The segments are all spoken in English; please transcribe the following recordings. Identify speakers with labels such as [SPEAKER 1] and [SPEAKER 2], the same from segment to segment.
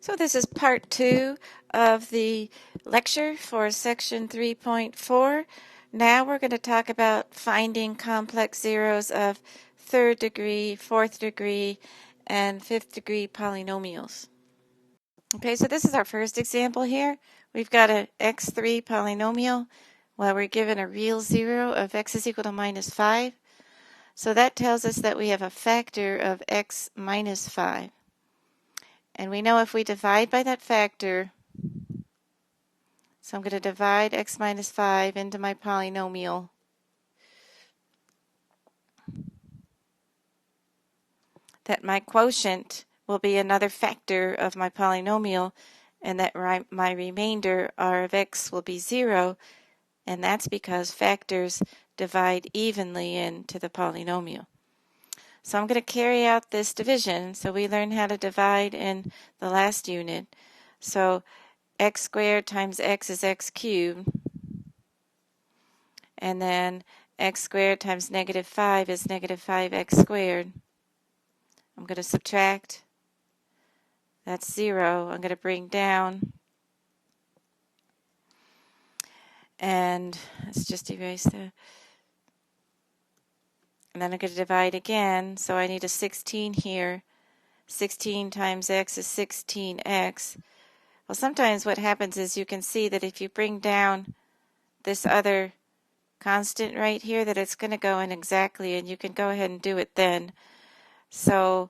[SPEAKER 1] So this is part 2 of the lecture for section 3.4. Now we're going to talk about finding complex zeros of third degree, fourth degree, and fifth degree polynomials. Okay, so this is our first example here. We've got an x3 polynomial where we're given a real zero of x is equal to minus 5. So that tells us that we have a factor of x minus 5. And we know if we divide by that factor, so I'm going to divide x minus 5 into my polynomial. That my quotient will be another factor of my polynomial, and that my remainder r of x will be 0, and that's because factors divide evenly into the polynomial. So I'm going to carry out this division. So we learned how to divide in the last unit. So x squared times x is x cubed, and then x squared times negative 5 is negative 5x squared. I'm going to subtract. That's 0. I'm going to bring down. And let's just erase that. And then I'm going to divide again. So I need a 16 here. 16 times x is 16x. Well, sometimes what happens is you can see that if you bring down this other constant right here, that it's going to go in exactly, and you can go ahead and do it then. So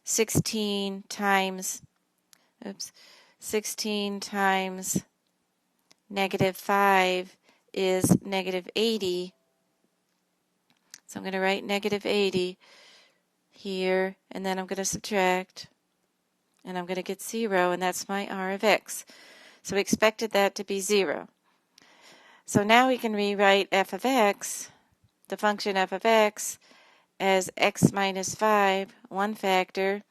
[SPEAKER 1] 16 times negative 5 is negative 80. So I'm going to write negative 80 here, and then I'm going to subtract, and I'm going to get 0, and that's my r of x. So we expected that to be 0. So now we can rewrite f of x, the function f of x, as x minus 5, one factor,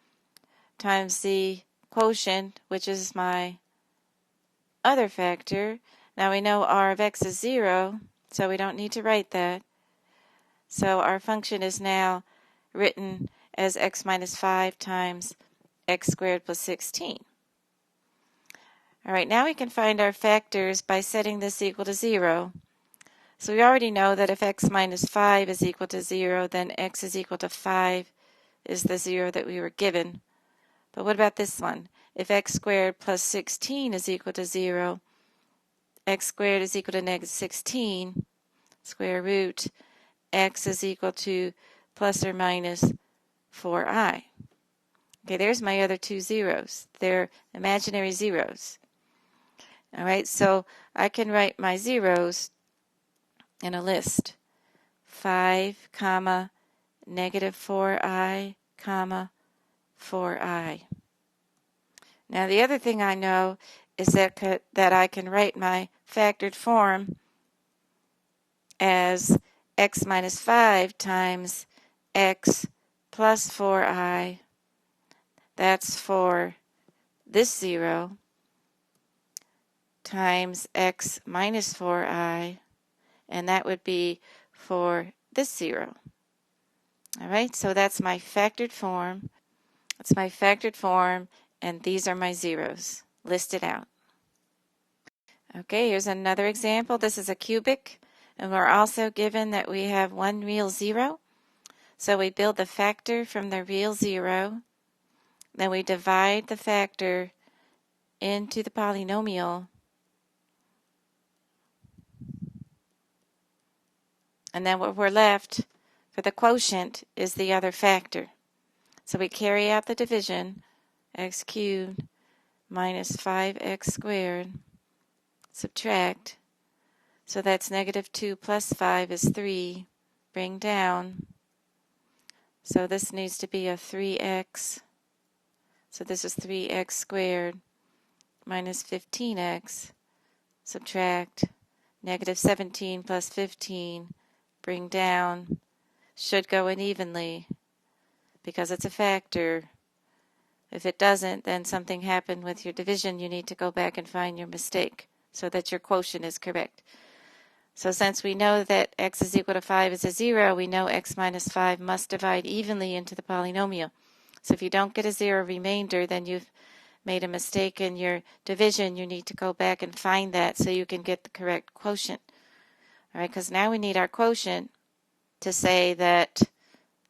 [SPEAKER 1] times the quotient, which is my other factor. Now we know r of x is 0, so we don't need to write that. So our function is now written as x minus 5 times x squared plus 16. All right, now we can find our factors by setting this equal to 0. So we already know that if x minus 5 is equal to 0, then x is equal to 5 is the 0 that we were given. But what about this one? If x squared plus 16 is equal to 0, x squared is equal to negative 16, square root, x is equal to plus or minus 4i. Okay, there's my other two zeros. They're imaginary zeros. All right, so I can write my zeros in a list. 5, comma, negative 4i, comma, 4i. Now the other thing I know is that I can write my factored form as x minus 5 times x plus 4i. That's for this 0 times x minus 4i, and that would be for this 0. All right, so that's my factored form. That's my factored form, and these are my zeros listed out. Okay, here's another example. This is a cubic, and we're also given that we have one real 0. So we build the factor from the real 0. Then we divide the factor into the polynomial. And then what we're left for the quotient is the other factor. So we carry out the division, x cubed minus 5x squared, subtract. So that's negative 2 plus 5 is 3. Bring down. So this needs to be a 3x. So this is 3x squared minus 15x. Subtract. Negative 17 plus 15. Bring down. Should go in evenly because it's a factor. If it doesn't, then something happened with your division. You need to go back and find your mistake so that your quotient is correct. So since we know that x is equal to 5 is a 0, we know x minus 5 must divide evenly into the polynomial. So if you don't get a zero remainder, then you've made a mistake in your division. You need to go back and find that so you can get the correct quotient. All right, because now we need our quotient to say that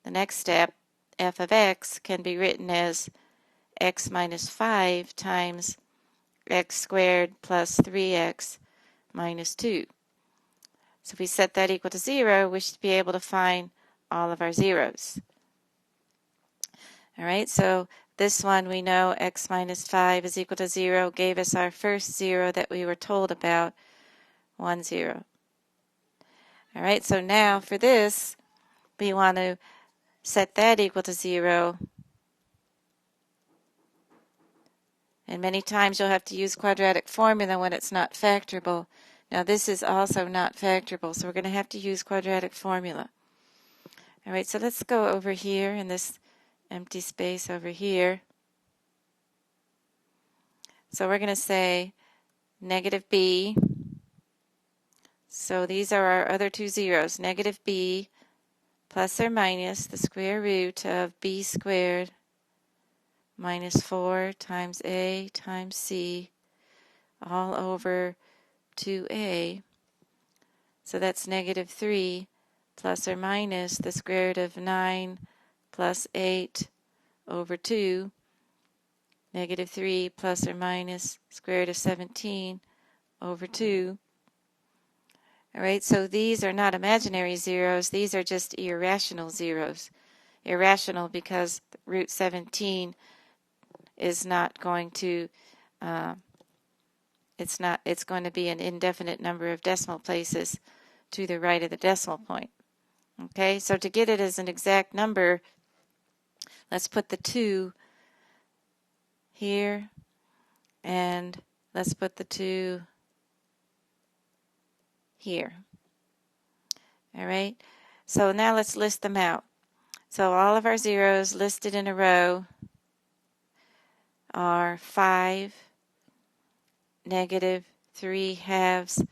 [SPEAKER 1] the next step, f of x, can be written as x minus 5 times x squared plus 3x minus 2. So if we set that equal to 0, we should be able to find all of our zeros. All right, so this one we know x minus 5 is equal to 0, gave us our first 0 that we were told about, 1, 0. All right, so now for this, we want to set that equal to 0. And many times you'll have to use quadratic formula when it's not factorable. Now this is also not factorable, so we're going to have to use quadratic formula. All right, so let's go over here in this empty space over here. So we're going to say negative b. So these are our other two zeros, negative b plus or minus the square root of b squared minus 4 times a times c all over 2a. So that's negative 3 plus or minus the square root of 9 plus 8 over 2, negative 3 plus or minus square root of 17 over 2. All right, so these are not imaginary zeros. These are just irrational zeros. Irrational because root 17 is not going to, it's going to be an indefinite number of decimal places to the right of the decimal point. Okay, so to get it as an exact number, let's put the 2 here, and let's put the 2 here. All right, so now let's list them out. So all of our zeros listed in a row are 5, negative 3 halves,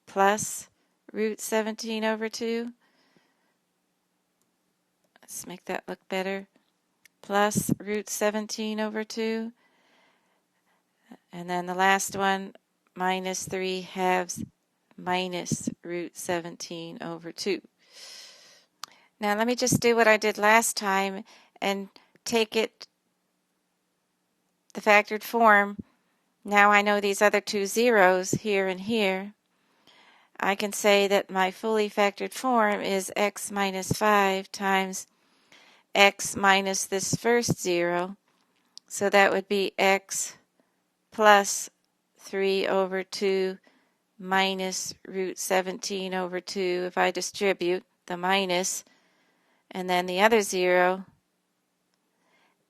[SPEAKER 1] plus root 17 over 2. Let's make that look better. Plus root 17 over 2. And then the last one, minus 3 halves, minus root 17 over 2. Now let me just do what I did last time and take it the factored form. Now I know these other two zeros here and here. I can say that my fully factored form is x minus 5 times x minus this first 0. So that would be x plus 3 over 2 minus root 17 over 2 if I distribute the minus, and then the other 0,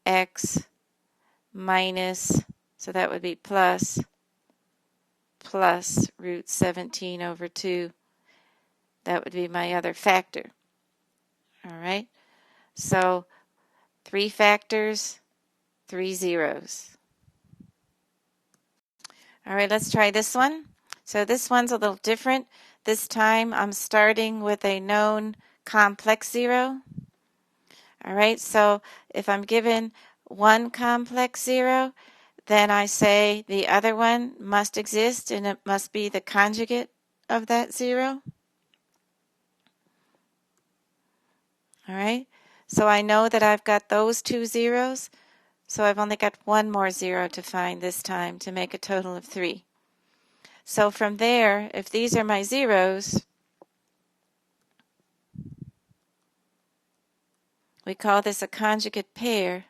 [SPEAKER 1] x minus, so that would be plus root 17 over 2. That would be my other factor. All right, so 3 factors, 3 zeros. All right, let's try this one. So this one's a little different. This time I'm starting with a known complex 0. All right, so if I'm given one complex 0, then I say the other one must exist and it must be the conjugate of that 0. All right, so I know that I've got those two zeros, so I've only got one more 0 to find this time to make a total of 3. So from there, if these are my zeros, we call this a conjugate pair.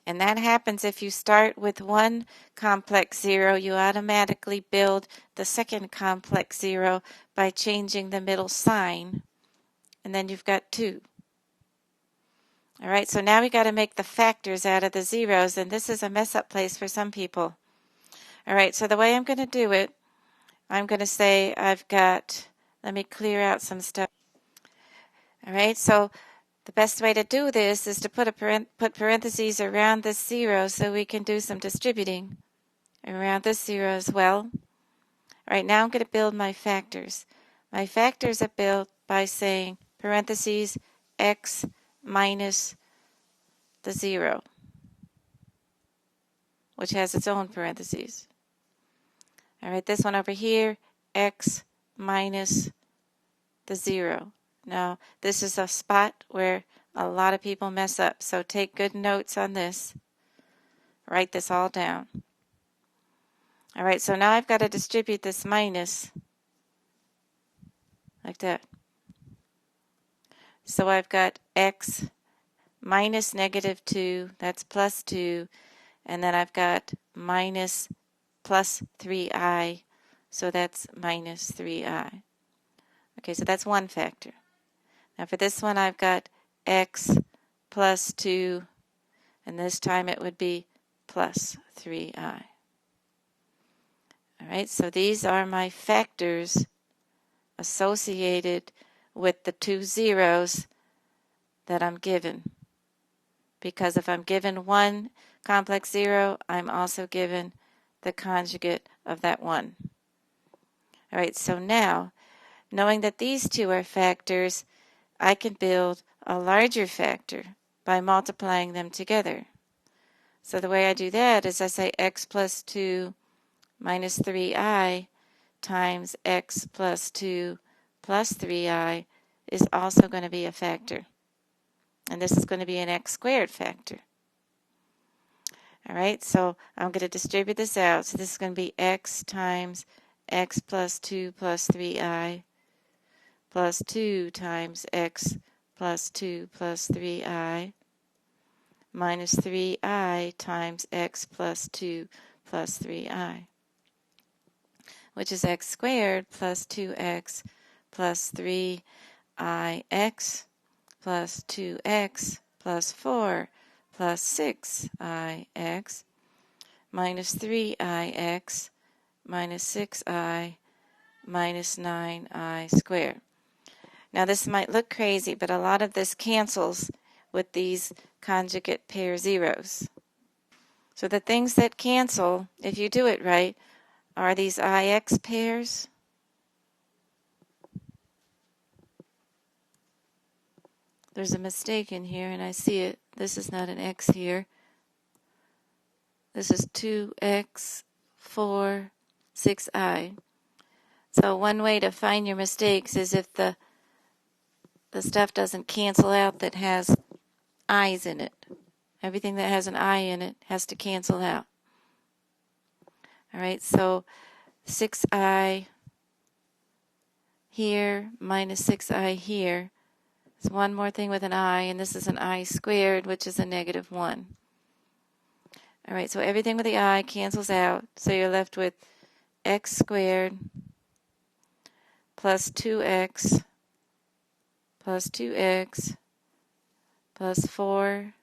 [SPEAKER 1] And that happens if you start with one complex 0, you automatically build the second complex 0 by changing the middle sign. And then you've got 2. All right, so now we got to make the factors out of the zeros, and this is a mess up place for some people. All right, so the way I'm going to do it, I'm going to say I've got, let me clear out some stuff. All right, so the best way to do this is to put parentheses around this 0 so we can do some distributing around this 0 as well. All right, now I'm going to build my factors. My factors are by saying parentheses x minus the 0, which has its own parentheses. All right, this one over here, x minus the 0. Now, this is a spot where a lot of people mess up, so take good notes on this. Write this all down. All right, so now I've got to distribute this minus like that. So I've got x minus negative 2, that's plus 2, and then I've got minus plus 3i, so that's minus 3i. Okay, so that's one factor. Now for this one I've got x plus 2, and this time it would be plus 3i. All right, so these are my factors associated with the two zeros that I'm given. Because if I'm given one complex zero, I'm also given the conjugate of that one. All right, so now, knowing that these two are factors, I can build a larger factor by multiplying them together. So the way I do that is I say x plus 2 minus 3i times x plus 2 plus 3i is also going to be a factor. And this is going to be an x squared factor. All right, so I'm going to distribute this out. So this is going to be x times x plus 2 plus 3i plus 2 times x plus 2 plus 3i minus 3i times x plus 2 plus 3i, which is x squared plus 2x plus 3ix plus 2x plus 4 plus 6ix minus 3ix minus 6i minus 9i squared. Now this might look crazy, but a lot of this cancels with these conjugate pair zeros. So the things that cancel, if you do it right, are these ix pairs. There's a mistake in here, and I see it. This is not an x here. This is 2x, 4, 6i. So one way to find your mistakes is if the stuff doesn't cancel out that has i's in it. Everything that has an I in it has to cancel out. All right, so 6i here minus 6i here. There's one more thing with an I, and this is an I squared, which is a negative 1. All right, so everything with the I cancels out, so you're left with x squared plus 2x plus 2x plus 4.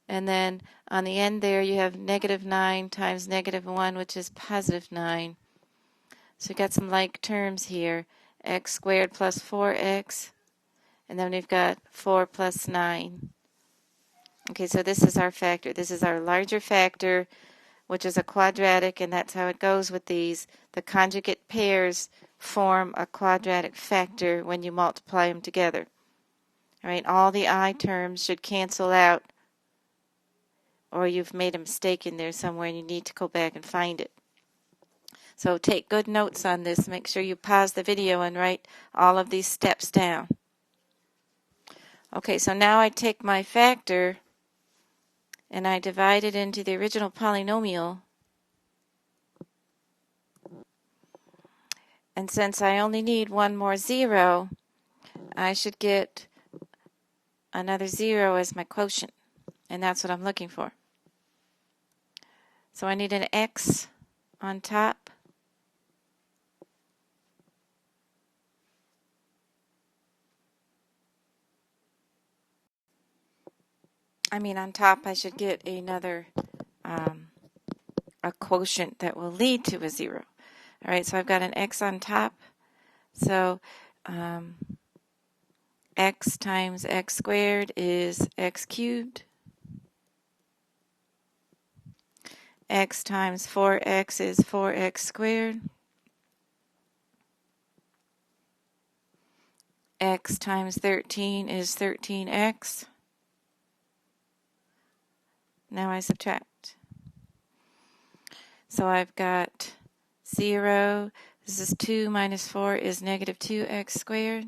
[SPEAKER 1] And then on the end there, you have negative 9 times negative 1, which is positive 9. So you've got some like terms here. X squared plus 4x. And then we've got 4 plus 9. Okay, so this is our factor. This is our larger factor, which is a quadratic, and that's how it goes with these. The conjugate pairs form a quadratic factor when you multiply them together. All right, all the I terms should cancel out, or you've made a mistake in there somewhere and you need to go back and find it. So take good notes on this. Make sure you pause the video and write all of these steps down. Okay, so now I take my factor and I divide it into the original polynomial. And since I only need one more 0, I should get another 0 as my quotient. And that's what I'm looking for. So I need an x on top. On top I should get another a quotient that will lead to a 0. All right, so I've got an x on top. So x times x squared is x cubed. X times 4x is 4x squared. x times 13 is 13x. Now I subtract. So I've got 0. This is 2 minus 4 is negative 2x squared.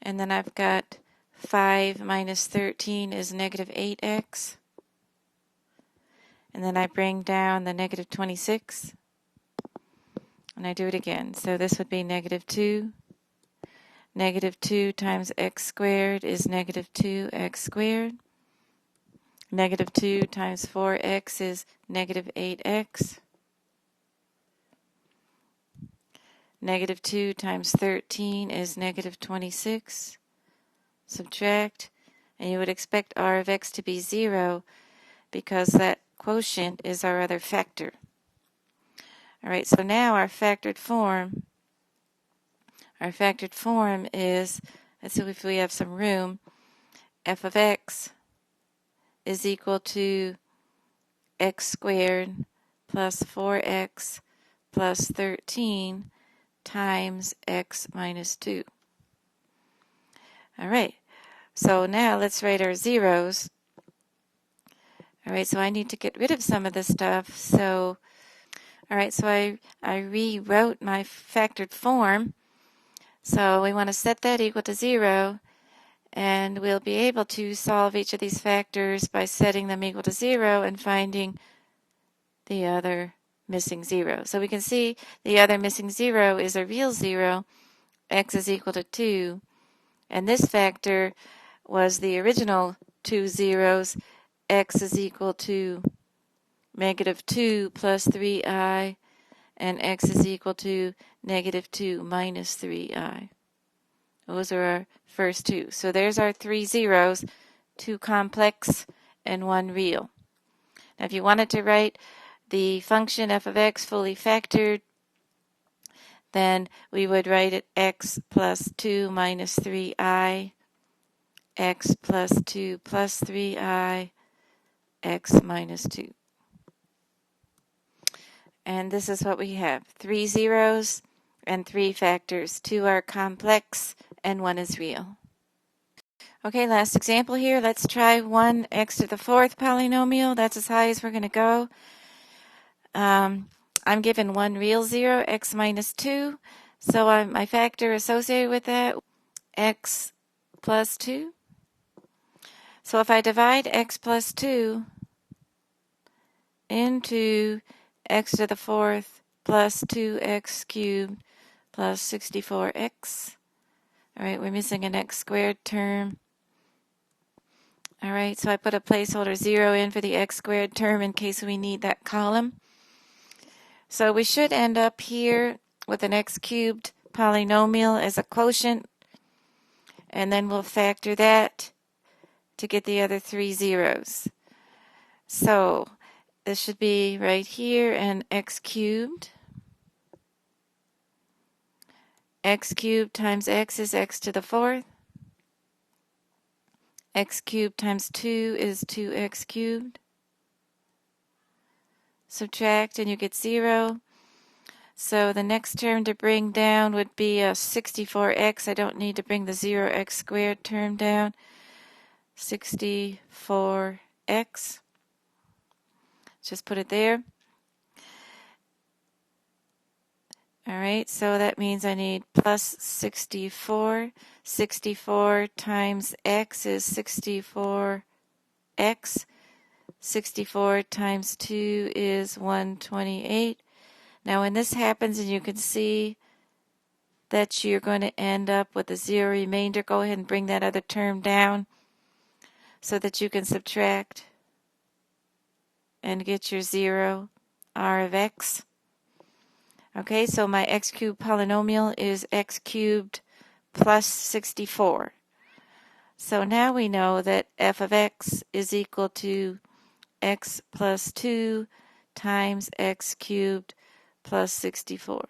[SPEAKER 1] And then I've got 5 minus 13 is negative 8x. And then I bring down the negative 26. And I do it again. So this would be negative 2. Negative 2 times x squared is negative 2x squared. Negative 2 times 4x is negative 8x. Negative 2 times 13 is negative 26. Subtract, and you would expect r of x to be 0 because that quotient is our other factor. All right, so now our factored form is, let's see if we have some room, f of x is equal to x squared plus 4x plus 13 times x minus 2. All right, so now let's write our zeros. All right, so I need to get rid of some of this stuff. So, all right, so I rewrote my factored form. So we want to set that equal to 0, and we'll be able to solve each of these factors by setting them equal to 0 and finding the other missing 0. So we can see the other missing 0 is a real 0. X is equal to 2. And this factor was the original 2 zeros. X is equal to negative 2 plus 3i, and x is equal to negative 2 minus 3i. Those are our first two. So there's our 3 zeros, 2 complex and 1 real. Now if you wanted to write the function f of x fully factored, then we would write it x plus 2 minus 3i, x plus 2 plus 3i, x minus 2. And this is what we have. 3 zeros and 3 factors. 2 are complex and 1 is real. Okay, last example here. Let's try 1x to the 4th polynomial. That's as high as we're going to go. I'm given 1 real 0, x minus 2. So my factor associated with that, x plus 2. So if I divide x plus 2 into x to the 4th plus 2x cubed plus 64x. All right, we're missing an x squared term. All right, so I put a placeholder 0 in for the x squared term in case we need that column. So we should end up here with an x cubed polynomial as a quotient, and then we'll factor that to get the other 3 zeros. So this should be right here, and x cubed. X cubed times x is x to the 4th. X cubed times 2 is 2x cubed. Subtract and you get 0. So the next term to bring down would be a 64x. I don't need to bring the 0x squared term down. 64x. Just put it there. All right, so that means I need plus 64. 64 times x is 64x. 64 times 2 is 128. Now when this happens and you can see that you're going to end up with a 0 remainder, go ahead and bring that other term down so that you can subtract and get your 0, r of x. Okay, so my x cubed polynomial is x cubed plus 64. So now we know that f of x is equal to x plus 2 times x cubed plus 64.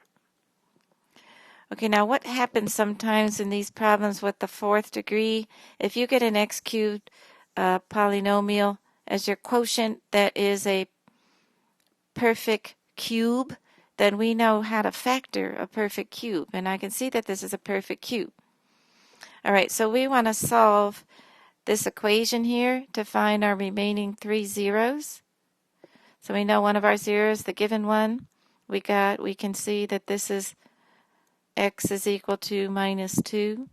[SPEAKER 1] Okay, now what happens sometimes in these problems with the 4th degree? If you get an x cubed polynomial as your quotient that is a perfect cube, then we know how to factor a perfect cube. And I can see that this is a perfect cube. All right, so we want to solve this equation here to find our remaining 3 zeros. So we know one of our zeros, the given one, we can see that this is x is equal to minus 2.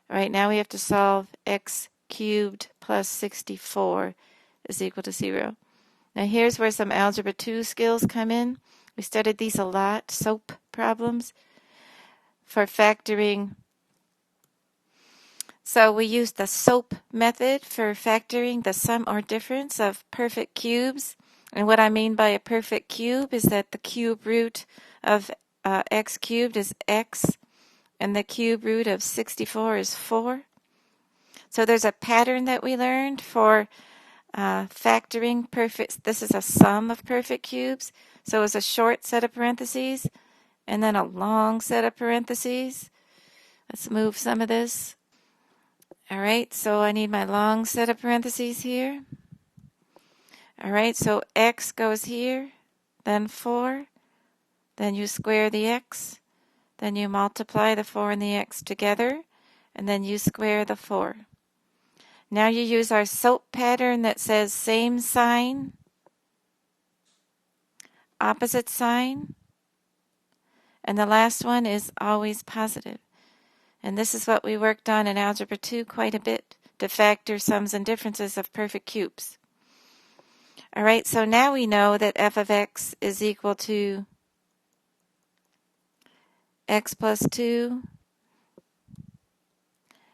[SPEAKER 1] All right, now we have to solve x cubed plus 64 is equal to 0. Now here's where some Algebra 2 skills come in. We studied these a lot, SOAP problems, for factoring. So we used the SOAP method for factoring the sum or difference of perfect cubes. And what I mean by a perfect cube is that the cube root of x cubed is x, and the cube root of 64 is 4. So there's a pattern that we learned for factoring perfect. This is a sum of perfect cubes. So it's a short set of parentheses and then a long set of parentheses. Let's move some of this. All right, so I need my long set of parentheses here. All right, so x goes here, then 4. Then you square the x. Then you multiply the 4 and the x together, and then you square the 4. Now you use our SOAP pattern that says same sign, opposite sign, and the last one is always positive. And this is what we worked on in Algebra 2 quite a bit, to factor sums and differences of perfect cubes. All right, so now we know that f of x is equal to x plus 2.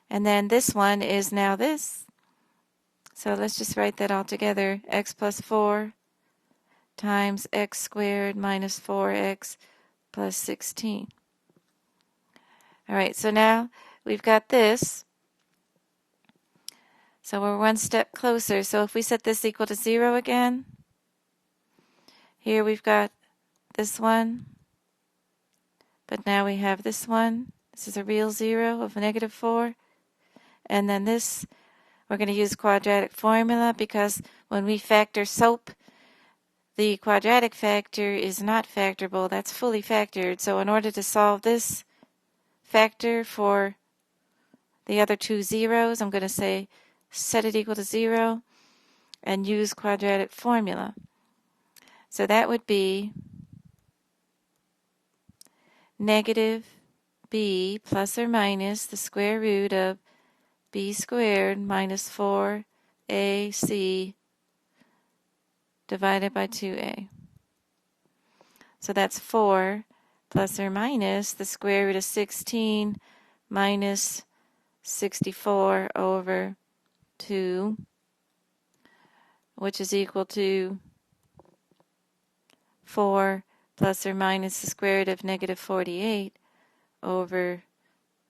[SPEAKER 1] And then this one is now this. So let's just write that all together. X plus 4 times x squared minus 4x plus 16. All right, so now we've got this. So we're one step closer. So if we set this equal to 0 again, here we've got this one. But now we have this one. This is a real 0 of negative 4. And then this, we're going to use quadratic formula because when we factor SOAP, the quadratic factor is not factorable. That's fully factored. So in order to solve this factor for the other 2 zeros, I'm going to say set it equal to 0 and use quadratic formula. So that would be negative b plus or minus the square root of b squared minus 4ac divided by 2a. So that's 4 plus or minus the square root of 16 minus 64 over 2, which is equal to 4 plus or minus the square root of negative 48 over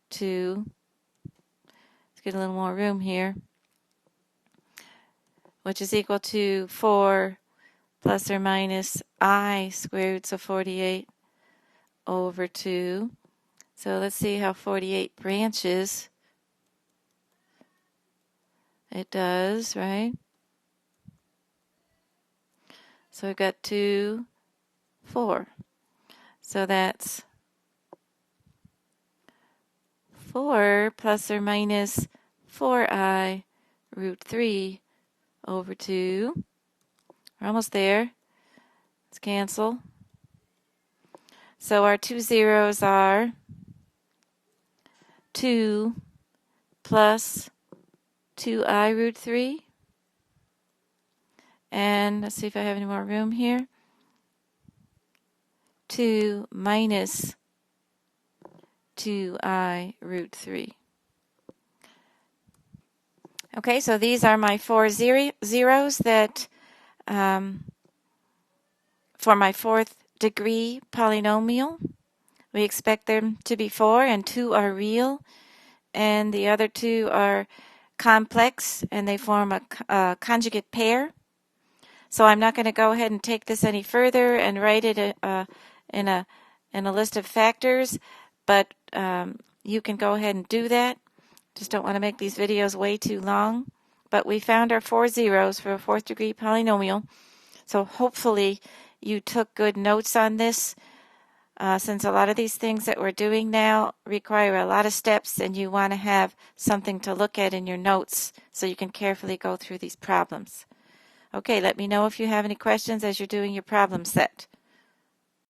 [SPEAKER 1] 2. Let's get a little more room here. Which is equal to 4 plus or minus I square roots of 48 over 2. So let's see how 48 branches. It does, right? So we've got 2, 4. So that's 4 plus or minus 4i root 3 over 2. We're almost there. Let's cancel. So our 2 zeros are 2 plus 2i root 3. And let's see if I have any more room here. 2 minus 2i root 3. Okay, so these are my 4 zeros that for my 4th degree polynomial. We expect them to be 4, and 2 are real, and the other 2 are complex, and they form a conjugate pair. So I'm not going to go ahead and take this any further and write it in a list of factors, but you can go ahead and do that. Just don't want to make these videos way too long. But we found our 4 zeros for a 4th degree polynomial. So hopefully you took good notes on this. Since a lot of these things that we're doing now require a lot of steps, and you want to have something to look at in your notes so you can carefully go through these problems. Okay, let me know if you have any questions as you're doing your problem set.